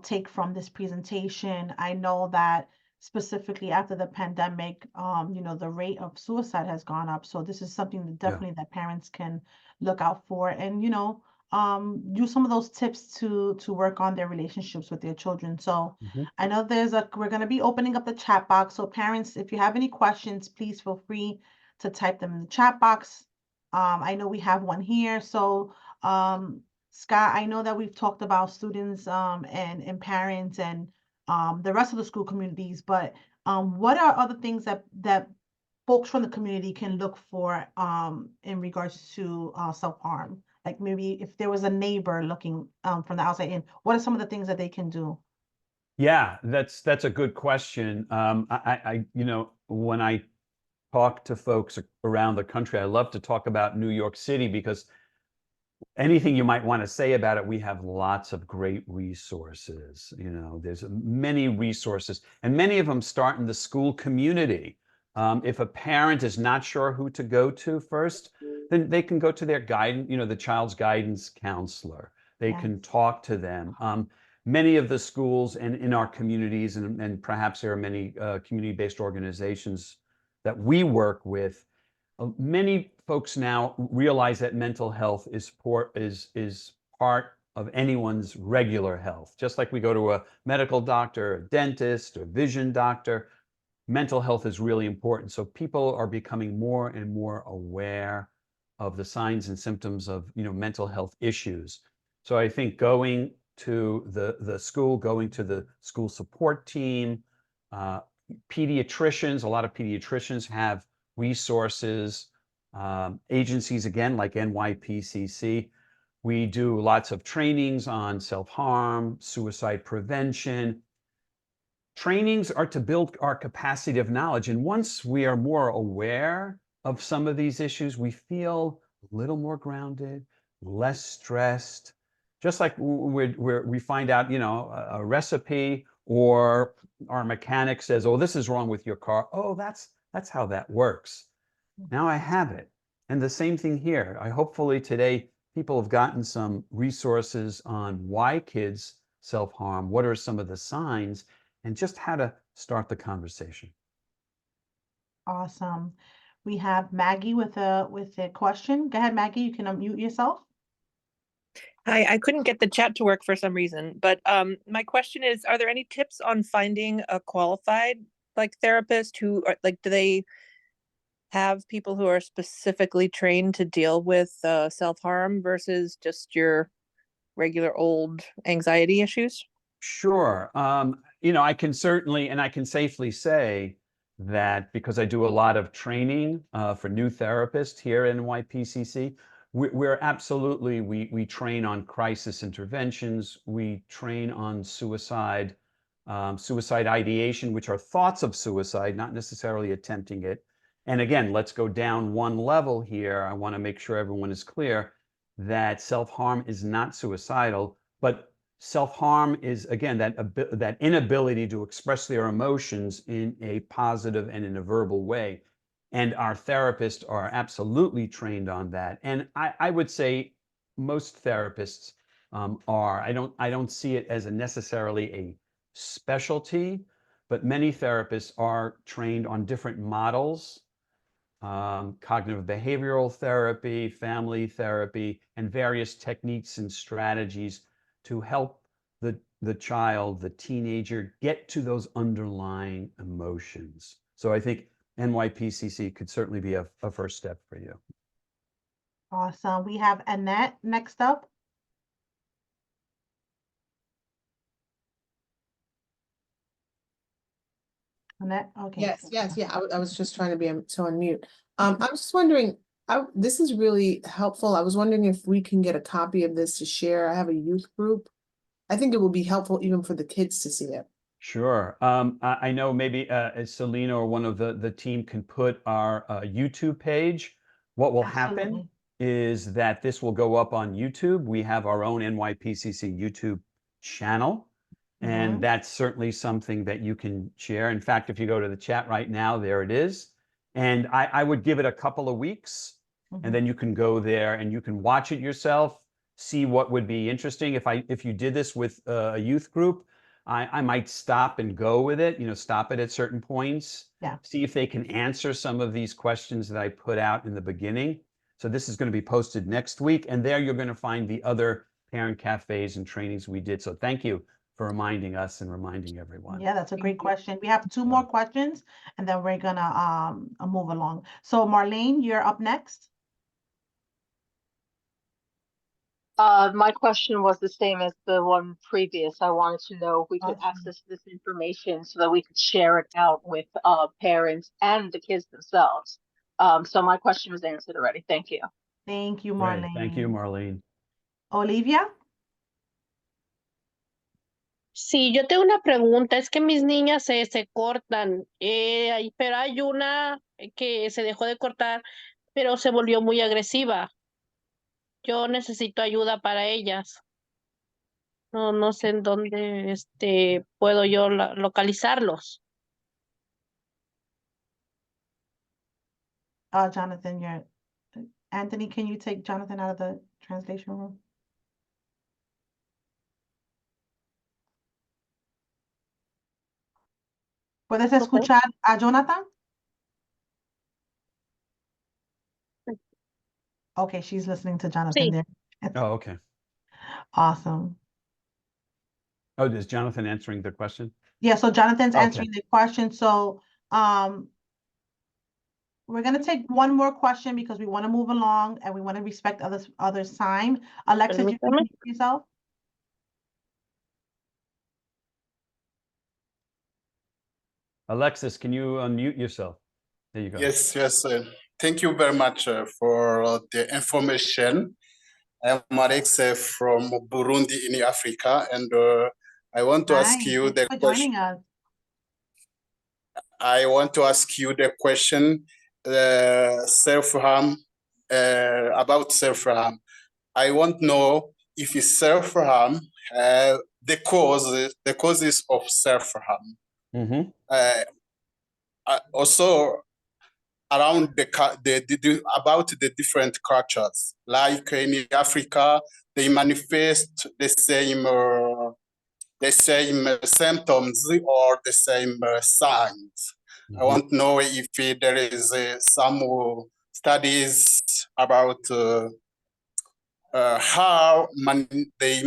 take from this presentation. I know that specifically after the pandemic, the rate of suicide has gone up. So this is something that Yeah. definitely that parents can look out for and, use some of those tips to work on their relationships with their children. So Mhm. I know we're going to be opening up the chat box. So parents, if you have any questions, please feel free to type them in the chat box. I know we have one here. So, Scott, I know that we've talked about students and parents and the rest of the school communities, but what are other things that folks from the community can look for in regards to self-harm? Like maybe if there was a neighbor looking from the outside in, what are some of the things that they can do? Yeah, that's a good question. When I talk to folks around the country, I love to talk about New York City because anything you might want to say about it, we have lots of great resources. There's many resources, and many of them start in the school community. If a parent is not sure who to go to first, then they can go to their guidance, the child's guidance counselor. They Yeah. can talk to them. Many of the schools and in our communities, and perhaps there are many community-based organizations that we work with. Many folks now realize that mental health is part of anyone's regular health. Just like we go to a medical doctor, a dentist, a vision doctor, mental health is really important. So people are becoming more and more aware of the signs and symptoms of mental health issues. So I think going to the school, going to the school support team, pediatricians, a lot of pediatricians have resources, agencies again like NYPCC. We do lots of trainings on self-harm, suicide prevention. Trainings are to build our capacity of knowledge. And once we are more aware of some of these issues, we feel a little more grounded, less stressed. Just like we find out, a recipe, or our mechanic says, "Oh, this is wrong with your car." Oh, that's how that works. Now I have it. And the same thing here. Hopefully today people have gotten some resources on why kids self-harm, what are some of the signs, and just how to start the conversation. Awesome. We have Maggie with a question. Go ahead, Maggie. You can unmute yourself. Hi, I couldn't get the chat to work for some reason, but my question is, are there any tips on finding a qualified therapist who are do they have people who are specifically trained to deal with self-harm versus just your regular old anxiety issues? Sure. I can certainly, and I can safely say that because I do a lot of training for new therapists here in NYPCC, we're absolutely, we train on crisis interventions. We train on suicide, suicide ideation, which are thoughts of suicide, not necessarily attempting it. And again, let's go down one level here. I want to make sure everyone is clear that self-harm is not suicidal, but self-harm is, again, that inability to express their emotions in a positive and in a verbal way. And our therapists are absolutely trained on that. And I would say most therapists are. I don't see it as necessarily a specialty, but many therapists are trained on different models, cognitive behavioral therapy, family therapy, and various techniques and strategies to help the child, the teenager, get to those underlying emotions. So I think NYPCC could certainly be a first step for you. Awesome. We have Annette next up. Annette, okay. Yes, yeah, I was just trying to be so unmute. I was just wondering, this is really helpful. I was wondering if we can get a copy of this to share. I have a youth group. I think it will be helpful even for the kids to see it. Sure. I know maybe Selena or one of the team can put our YouTube page. What will happen Absolutely. is that this will go up on YouTube. We have our own NYPCC YouTube channel, and Mhm. that's certainly something that you can share. In fact, if you go to the chat right now, there it is. And I would give it a couple of weeks, and Mhm. then you can go there and you can watch it yourself, see what would be interesting. If you did this with a youth group, I might stop and go with it, stop it at certain points, Yeah. see if they can answer some of these questions that I put out in the beginning. So this is going to be posted next week, and there you're going to find the other parent cafes and trainings we did. So thank you for reminding us and reminding everyone. Yeah, that's a great Thank you. question. We have two more questions and then we're gonna move along. So Marlene, you're up next. My question was the same as the one previous. I wanted to know if we could Awesome. access this information so that we could share it out with parents and the kids themselves. So my question was answered already. Thank you. Thank you, Great. Marlene. Thank you, Marlene. Olivia? Sí, yo tengo una pregunta, es que mis niñas se cortan, pero hay una que se dejó de cortar, pero se volvió muy agresiva. Yo necesito ayuda para ellas. No sé en dónde puedo yo localizarlos. Jonathan, Anthony, can you take Jonathan out of the translation room? ¿Puedes escuchar a Jonathan? Okay, she's listening to Jonathan Sí. there. Oh, okay. Awesome. Oh, is Jonathan answering the question? Yeah, so Jonathan's Okay. answering the question. So we're gonna take one more question because we want to move along and we want to respect others' time. Alexis, you can Permítame. mute yourself. Alexis, can you unmute yourself? There you go. Yes. Thank you very much for the information. I'm Alex from Burundi in Africa, and I want to ask Hi, you thanks the for question. joining us. I want to ask you the question, self-harm, about self-harm. I want to know if it's self-harm, the causes of self-harm. Mm-hmm. Also, around about the different cultures, like in Africa, they manifest the same symptoms or the same signs. Mm-hmm. I want to know if there is some studies about how they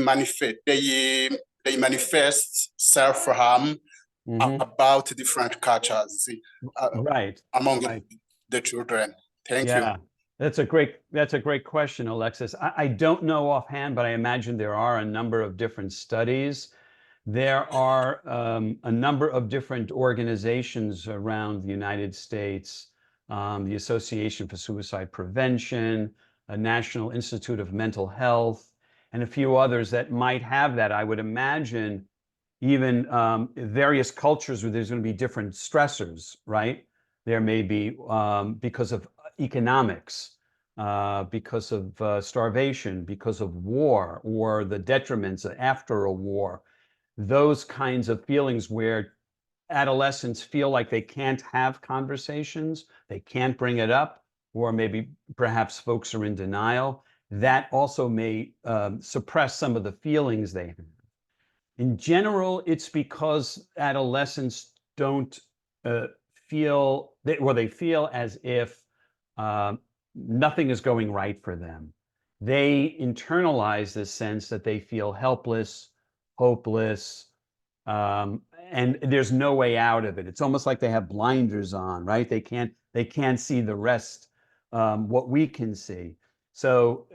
manifest self-harm about different cultures Right. among Right. the children. Thank you. Yeah, that's a great question, Alexis. I don't know offhand, but I imagine there are a number of different studies. There are a number of different organizations around the United States, the Association for Suicide Prevention, a National Institute of Mental Health, and a few others that might have that. I would imagine even various cultures where there's going to be different stressors, right? There may be because of economics, because of starvation, because of war, or the detriments after a war. Those kinds of feelings where adolescents feel like they can't have conversations, they can't bring it up, or maybe perhaps folks are in denial. That also may suppress some of the feelings they have. In general, it's because adolescents don't feel, they feel as if nothing is going right for them. They internalize this sense that they feel helpless, hopeless, and there's no way out of it. It's almost like they have blinders on, right? They can't see the rest, what we can see. So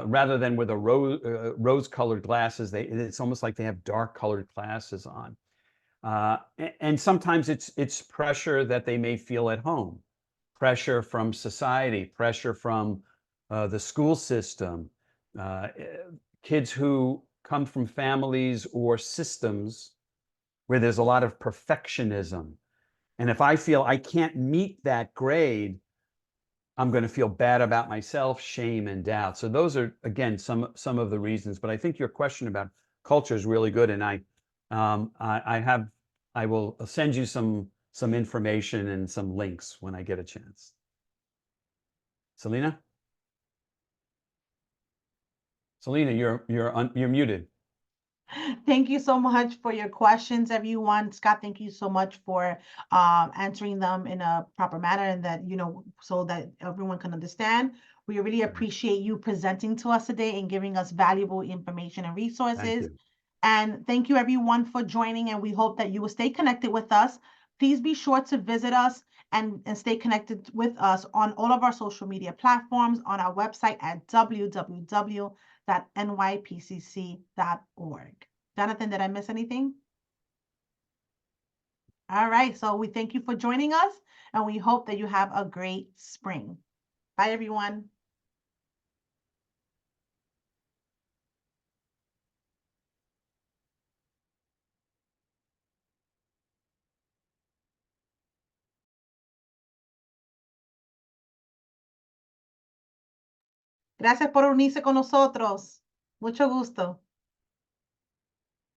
rather than with a rose-colored glasses, it's almost like they have dark-colored glasses on. And sometimes it's pressure that they may feel at home, pressure from society, pressure from the school system, kids who come from families or systems where there's a lot of perfectionism. And if I feel I can't meet that grade, I'm going to feel bad about myself, shame and doubt. So those are, again, some of the reasons. But I think your question about culture is really good. And I will send you some information and some links when I get a chance. Selena? Selena, you're muted. Thank you so much for your questions, everyone. Scott, thank you so much for answering them in a proper manner and that, so that everyone can understand. We really appreciate you presenting to us today and giving us valuable information and resources. Thank you. And thank you everyone for joining, and we hope that you will stay connected with us. Please be sure to visit us and stay connected with us on all of our social media platforms, on our website at www.nypcc.org. Jonathan, did I miss anything? All right, so we thank you for joining us, and we hope that you have a great spring. Bye, everyone. Gracias por unirse con nosotros. Mucho gusto.